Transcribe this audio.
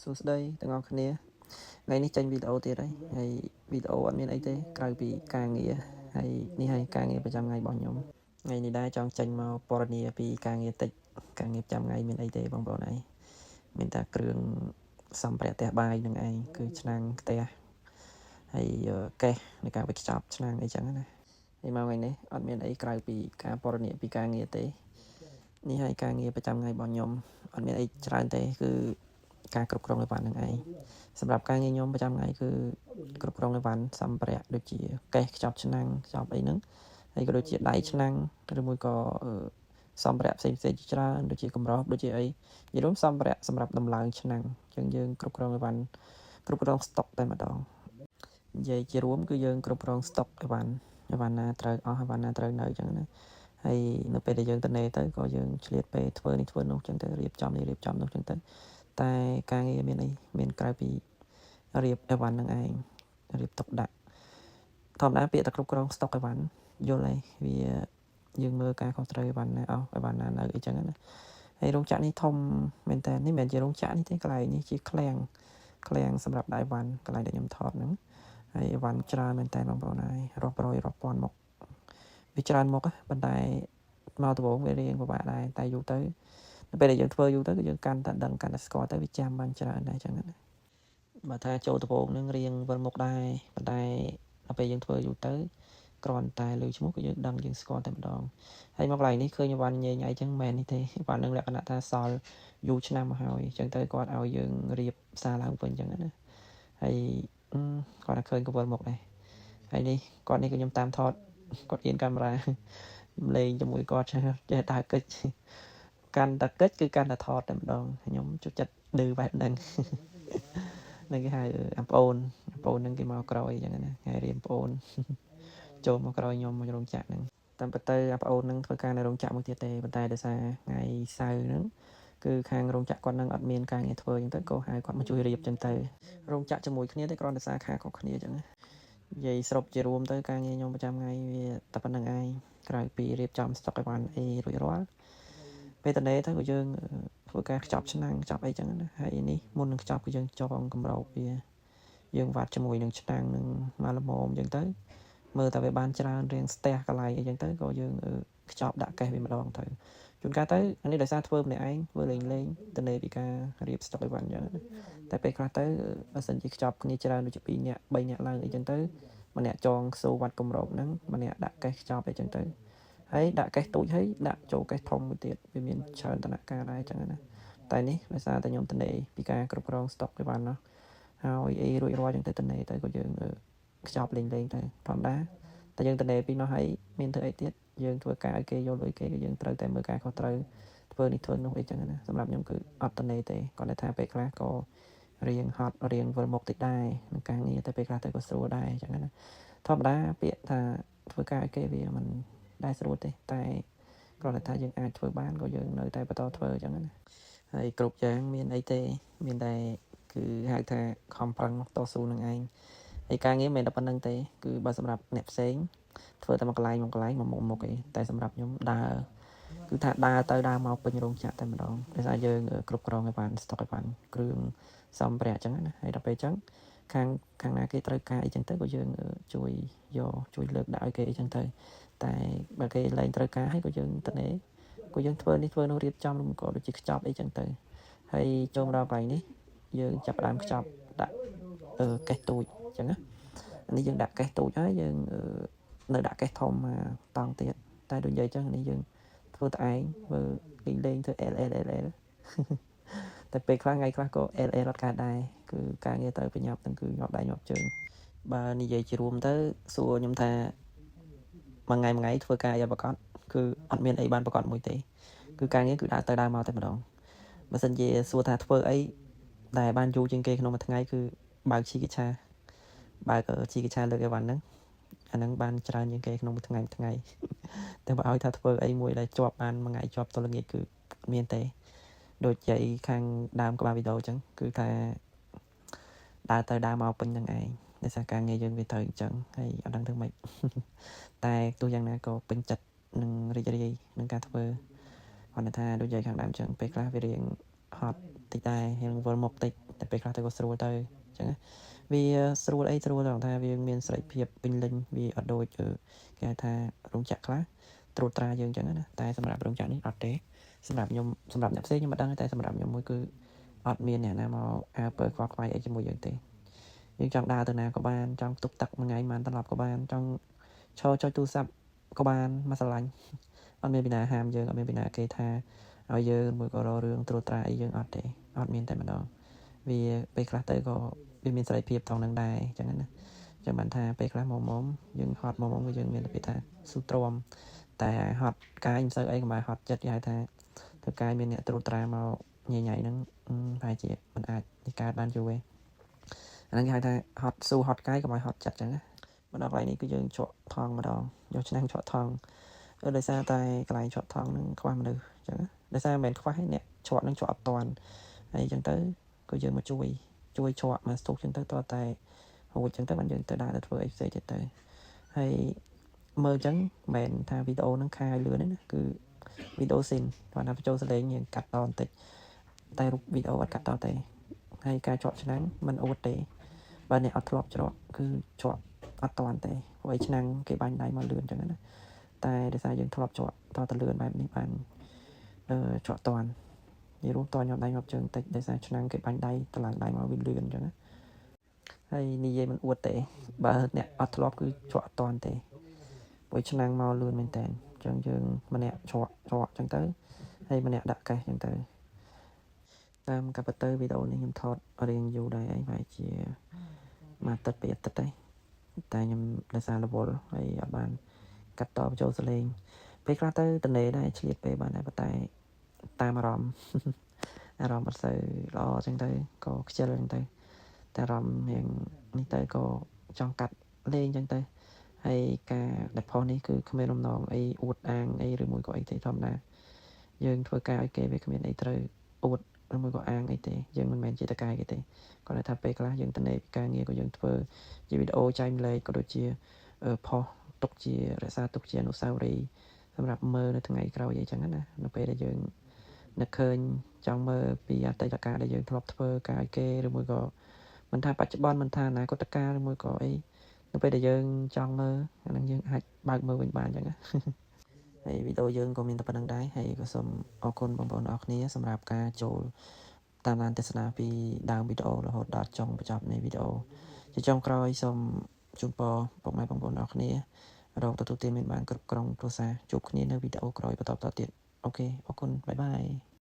សួស្តីទាំងអស់គ្នាថ្ងៃនេះចេញវីដេអូទៀតហើយវីដេអូអត់មានអីទេក្រៅពីការងារហើយនេះហើយការងារប្រចាំថ្ងៃរបស់ខ្ញុំថ្ងៃនេះដែរចង់ចេញមកពណ៌នាពីការងារតិចការងារប្រចាំថ្ងៃមានអីទេបងប្អូនឯងមានតែគ្រឿងសម្ភារៈផ្ទះបាយនឹងឯងគឺឆ្នាំងផ្ទះហើយកេះនៃការវេចខ្ចប់ឆ្នាំងអីចឹងណាហើយមកថ្ងៃនេះអត់មានអីក្រៅពីការពណ៌នាពីការងារទេនេះហើយការងារប្រចាំថ្ងៃរបស់ខ្ញុំអត់មានអីច្រើនទេគឺការគ្រប់គ្រងអីវ៉ាន់នឹងឯងសម្រាប់ការងារខ្ញុំប្រចាំថ្ងៃគឺគ្រប់គ្រងអីវ៉ាន់សម្ភារៈដូចជាកេះខ្ចប់ឆ្នាំងខ្ចប់អីហ្នឹងហើយក៏ដូចជាដៃឆ្នាំងឬមួយក៏សម្ភារៈផ្សេងៗជាច្រើនដូចជាកម្រោបដូចជាអីនិយាយរួមសម្ភារៈសម្រាប់ដំឡើងឆ្នាំងអញ្ចឹងយើងគ្រប់គ្រងអីវ៉ាន់គ្រប់គ្រងស្តុកតែម្ដងនិយាយជារួមគឺយើងគ្រប់គ្រងស្តុកអីវ៉ាន់ណាត្រូវអស់អីវ៉ាន់ណាត្រូវនៅអញ្ចឹងណាហើយនៅពេលដែលយើងទៅនេទៅក៏យើងឆ្លៀតពេលធ្វើនេះធ្វើនោះអញ្ចឹងទៅរៀបចំនេះរៀបចំនោះអញ្ចឹងទៅតែការងារមានអីមានក្រៅពីរៀបអីវ៉ាន់នឹងឯងរៀបទុកដាក់ធម្មតាពាក្យតែគ្រប់គ្រងស្តុកអីវ៉ាន់យល់ហើយវាយើងមើលការខុសត្រូវអីវ៉ាន់ណាអស់អីវ៉ាន់ណានៅអីចឹងណាហើយរោងចក្រនេះធំមែនតើនេះមិនមែនជារោងចក្រនេះទេកន្លែងនេះជាឃ្លាំងសម្រាប់ដាក់អីវ៉ាន់កន្លែងដែលខ្ញុំថតហ្នឹងហើយអីវ៉ាន់ច្រើនមែនតើបងប្អូនហើយរាប់រយរាប់ពាន់មុខវាច្រើនមុខប៉ុន្តែមកដំបូងវារៀងពិបាកដែរតែយូរទៅនៅពេលដែលយើងធ្វើយូរទៅគឺយើងកាន់តែដឹងកាន់តែស្គាល់ទៅវាចាំបានច្រើនដែរចឹងណាបើថាចូលដំបូងនឹងរៀងវិលមុខដែរប៉ុន្តែដល់ពេលយើងធ្វើយូរទៅគ្រាន់តែលើឈ្មោះគឺយើងដឹងយើងស្គាល់តែម្ដងហើយមកកន្លែងនេះឃើញអីវ៉ាន់ញ៉ៃចឹងមិនមែននេះទេអីវ៉ាន់នឹងលក្ខណៈថាសល់យូរឆ្នាំមកហើយចឹងទៅគាត់ឲ្យយើងរៀបសារឡើងវិញចឹងណាហើយគាត់តែឃើញក៏វិលមុខដែរហើយនេះគាត់នេះក៏ខ្ញុំតាមថតគាត់មានកាមេរ៉ាលេងជាមួយគាត់ចេះដើរកិច្ចកាន់តែកិច្ចគឺកាន់តែថតតែម្ដងខ្ញុំជួយចិត្តឌឺបែបហ្នឹងនឹងគេហៅប្អូនហ្នឹងគេមកក្រោយអញ្ចឹងណាថ្ងៃរៀនប្អូនចូលមកក្រោយខ្ញុំមករោងចក្រហ្នឹងតាមពិតទៅប្អូនហ្នឹងធ្វើការនៅរោងចក្រមួយទៀតទេប៉ុន្តែដោយសារថ្ងៃសៅរ៍ហ្នឹងគឺខាងរោងចក្រគាត់នឹងអត់មានការងារធ្វើអញ្ចឹងទៅក៏ហៅគាត់មកជួយរៀបអញ្ចឹងទៅរោងចក្រជាមួយគ្នាទេគ្រាន់តែសារខាខុសគ្នាអញ្ចឹងណានិយាយសរុបជារួមទៅការងារខ្ញុំប្រចាំថ្ងៃវាតែប៉ុណ្្នឹងឯងក្រៅពីរៀបចំស្តុកអីវ៉ាន់អីរួចរាល់ពេលតនេទៅក៏យើងធ្វើការខ្ចប់ឆ្នាំងខ្ចប់អីចឹងណាហើយនេះមុននឹងខ្ចប់គឺយើងចងកម្រោបវាយើងវ៉ាត់ជាមួយនឹងឆ្នាំងនឹងមកល្មមចឹងទៅមើលតែវាបានច្រើនរៀងស្ទះកន្លែងអីចឹងទៅក៏យើងខ្ចប់ដាក់កេះវាម្ដងទៅជួនកាលទៅអានេះដោយសារធ្វើម្នាក់ឯងធ្វើលេងតនេពីការរៀបស្តុកអីវ៉ាន់ចឹងតែពេលខ្លះទៅបើសិនជាខ្ចប់គ្នាច្រើនដូចជា2នាក់3នាក់ឡើងអីចឹងទៅម្នាក់ចងខ្សោវ៉ាត់កម្រោបហ្នឹងម្នាក់ដាក់កេះខ្ចប់អីចឹងទៅហើយដាក់កេះទូចហើយដាក់ចូលកេះធំមួយទៀតវាមានច្រើនដំណាក់កាលដែរចឹងណាតែនេះដោយសារតែខ្ញុំតនេពីការគ្រប់គ្រងស្តុកអីវ៉ាន់នោះហើយអីរួចរាល់ចឹងទៅតនេទៅក៏យើងខ្ចប់លេងទៅធម្មតាតែយើងតនេពីនោះហើយមានធ្វើអីទៀតយើងធ្វើការឲ្យគេយកលុយគេក៏យើងត្រូវតែមើលការខុសត្រូវធ្វើនេះធ្វើនោះអីចឹងណាសម្រាប់ខ្ញុំគឺអត់តនេទេគាត់ថាពេលខ្លះក៏រៀងហត់រៀងវិលមុខតិចដែរនឹងការងារតែពេលខ្លះទៅក៏ស្រួលដែរចឹងណាធម្មតាពាក្យថាធ្វើការឲ្យគេវាមិនដែរស្រួលទេតែគ្រាន់តែថាយើងអាចធ្វើបានក៏យើងនៅតែបន្តធ្វើអញ្ចឹងណាហើយគ្រប់យ៉ាងមានអីទេមានតែគឺហៅថាខំប្រឹងតស៊ូនឹងឯងហើយការងារមិនតែប៉ុណ្្នឹងទេគឺបើសម្រាប់អ្នកផ្សេងធ្វើតែមួយកន្លែងមកមុខអីតែសម្រាប់ខ្ញុំដើរគឺថាដើរទៅដើរមកពេញរោងចក្រតែម្ដងដោយសារយើងគ្រប់គ្រងឲ្យបានស្តុកឲ្យបានគ្រឿងសម្ភារៈអញ្ចឹងណាហើយដល់ពេលអញ្ចឹងខាងណាគេត្រូវការអីចឹងទៅក៏យើងជួយលើកដាក់ឲ្យគេអីចឹងទៅតែបើគេលែងត្រូវការឲ្យក៏យើងតនេក៏យើងធ្វើនេះធ្វើនោះរៀបចំឬក៏ដូចជាខ្ចប់អីចឹងទៅហើយចូលមកដល់កន្លែងនេះយើងចាប់ផ្ដើមខ្ចប់ដាក់កេះទូចអញ្ចឹងណានេះយើងដាក់កេះទូចហើយយើងនៅដាក់កេះធំមកតង់ទៀតតែដូចនិយាយចឹងនេះយើងធ្វើតែឯងធ្វើលេងធ្វើ LL តែពេលខ្លះថ្ងៃខ្លះក៏ LL អត់កើតដែរគឺការងារទៅប្រញាប់ទាំងគឺញាប់ដៃញាប់ជើងបើនិយាយជារួមទៅសួរខ្ញុំថាមួយថ្ងៃធ្វើការឲ្យប្រកបគឺអត់មានអីបានប្រកបមួយទេគឺការងារគឺដើរទៅដើរមកតែម្ដងបើសិនជាសួរថាធ្វើអីដែលបានយូរជាងគេក្នុងមួយថ្ងៃគឺបើកជីកិច្ឆាលើកអីវ៉ាន់ហ្នឹងអាហ្នឹងបានច្រើនជាងគេក្នុងមួយថ្ងៃតែបើឲ្យថាធ្វើអីមួយដែលជាប់បានមួយថ្ងៃជាប់ទល់ល្ងាចគឺមានទេដូចនិយាយខាងដើមក្បាលវីដេអូអញ្ចឹងគឺថាដើរទៅដើរមកពេញហ្នឹងឯងដោយសារការងារយើងវាត្រូវអញ្ចឹងហើយអត់ដឹងធ្វើម៉េចតែទោះយ៉ាងណាក៏ពេញចិត្តនឹងរីករាយនឹងការធ្វើគាត់ថាដូចនិយាយខាងដើមអញ្ចឹងពេលខ្លះវារៀងហត់តិចដែររៀងវល់មុខតិច តែពេលខ្លះទៅក៏ស្រួលទៅអញ្ចឹងវាស្រួលអីស្រួលដល់ថាវាមានសេរីភាពពេញលេញវាអត់ដូចគេហៅថារោងចក្រខ្លះត្រួតត្រាយើងអញ្ចឹងណាតែសម្រាប់រោងចក្រនេះអត់ទេសម្រាប់ខ្ញុំសម្រាប់អ្នកផ្សេងខ្ញុំមិនដឹងតែសម្រាប់ខ្ញុំមួយគឺអត់មានអ្នកណាមកអើពើខ្វល់ខ្វាយអីជាមួយយើងទេយើងចង់ដើរទៅណាក៏បានចង់ទុកទឹកមួយថ្ងៃមិនត្រឡប់ក៏បានចង់ឈរចុចទូរស័ព្ទក៏បានមកស្រឡាញ់អត់មានពីណាហាមយើងអត់មានពីណាគេថាឲ្យយើងមួយក៏រករឿងត្រួតត្រាអីយើងអត់ទេអត់មានតែម្ដងវាពេលខ្លះទៅក៏វាមានសេរីភាពថងនឹងដែរអញ្ចឹងណាចាំបានថាពេលខ្លះមកយើងហត់មកយើងមានតែពាក្យថាស៊ូទ្រាំតែហត់កាយមិនសូវអីកុំឲ្យហត់ចិត្តគេហៅថាទៅកាយមានអ្នកត្រួតត្រាមកញញ៉ៃហ្នឹងប្រហែលជាមិនអាចនិកាយបានយូរទេអាហ្នឹងគេហៅថាហត់ស៊ូហត់កាយកុំឲ្យហត់ចិត្តអញ្ចឹងណាមកដល់កន្លែងនេះគឺយើងជក់ថងម្ដងយកឆ្នាំងជក់ថងដោយសារតែកន្លែងជក់ថងហ្នឹងខ្វះមនុស្សអញ្ចឹងដោយសារមិនមែនខ្វះទេអ្នកជក់ហ្នឹងជក់អត់តាន់ហើយអញ្ចឹងទៅក៏យើងមកជួយជក់មកស្ទុកអញ្ចឹងទៅតតែហូចអញ្ចឹងទៅបានយើងទៅដើរទៅធ្វើអីផ្សេងទៀតទៅហើយមើលអញ្ចឹងមិនមែនថាវីដេអូហ្នឹងខាយលឿនទេណាគឺវីដេអូស៊ីនគាត់ថាបញ្ចូលសលេងយើងកាត់តបន្តិចតែរូបវីដេអូអត់កាត់តទេហើយការជក់ឆ្នាំងមិនអួតទេបើអ្នកអត់ធ្លាប់ច្រកគឺជក់អត់តាន់ទេព្រោះឯឆ្នាំងគេបាញ់ដៃមកលឿនអញ្ចឹងណាតែដោយសារយើងធ្លាប់ជក់តលឿនបែបនេះបានជក់តាន់និយាយរួមតញ៉ាំដៃមកជើងតិចដោយសារឆ្នាំងគេបាញ់ដៃតឡើងដៃមកវាលឿនអញ្ចឹងណាហើយនិយាយមិនអួតទេបើអ្នកអត់ធ្លាប់គឺជក់អត់តាន់ទេព្រោះឆ្នាំងមកលឿនមែនតើអញ្ចឹងយើងម្នាក់ជក់អញ្ចឹងទៅហើយម្នាក់ដាក់កេះអញ្ចឹងទៅតាមកាប់ទៅវីដេអូនេះខ្ញុំថតរៀងយូរដែរហើយប្រហែលជាមួយអាទិត្យពីអាទិត្យដែរតែខ្ញុំដោយសាររវល់ហើយអត់បានកាត់តបញ្ចូលសលេងពេលខ្លះទៅតនេដែរឆ្លៀតពេលបានដែរប៉ុន្តែតាមអារម្មណ៍អត់សូវល្អអញ្ចឹងទៅក៏ខ្ជិលអញ្ចឹងទៅតែអារម្មណ៍យ៉ាងនេះទៅក៏ចង់កាត់លេងអញ្ចឹងទៅហើយការដែលផុសនេះគឺគ្មានរំណងអីអួតអាងអីឬមួយក៏អីទេធម្មតាយើងធ្វើការឲ្យគេវាគ្មានអីត្រូវអួតឬមួយក៏អាងអីទេយើងមិនមែនជាតកាយគេទេគាត់ថាពេលខ្លះយើងតនេការងារក៏យើងធ្វើជាវីដេអូចែកម្លែកក៏ដូចជាផុសទុកជារក្សាទុកជាអនុស្សាវរីយ៍សម្រាប់មើលនៅថ្ងៃក្រោយអីចឹងណានៅពេលដែលយើងនឹកឃើញចង់មើលពីអតីតកាលដែលយើងធ្លាប់ធ្វើការឲ្យគេឬមួយក៏មិនថាបច្ចុប្បន្នមិនថាអនាគតកាលឬមួយក៏អីនៅពេលដែលយើងចង់មើលអានឹងយើងអាចបើកមើលវិញបានអញ្ចឹងណាហើយវីដេអូយើងក៏មានតែប៉ុណ្្នឹងដែរហើយក៏សូមអរគុណបងប្អូនអរគ្នាសម្រាប់ការចូលតាមដានទស្សនាពីដើមវីដេអូរហូតដល់ចុងបញ្ចប់នៃវីដេអូជាចុងក្រោយសូមជូនពរពុកម៉ែបងប្អូនអរគ្នារកទទួលទានមានបានគ្រប់ក្រុមគ្រួសារជួបគ្នានៅវីដេអូក្រោយបន្តទៀតអូខេអរគុណបាយបាយ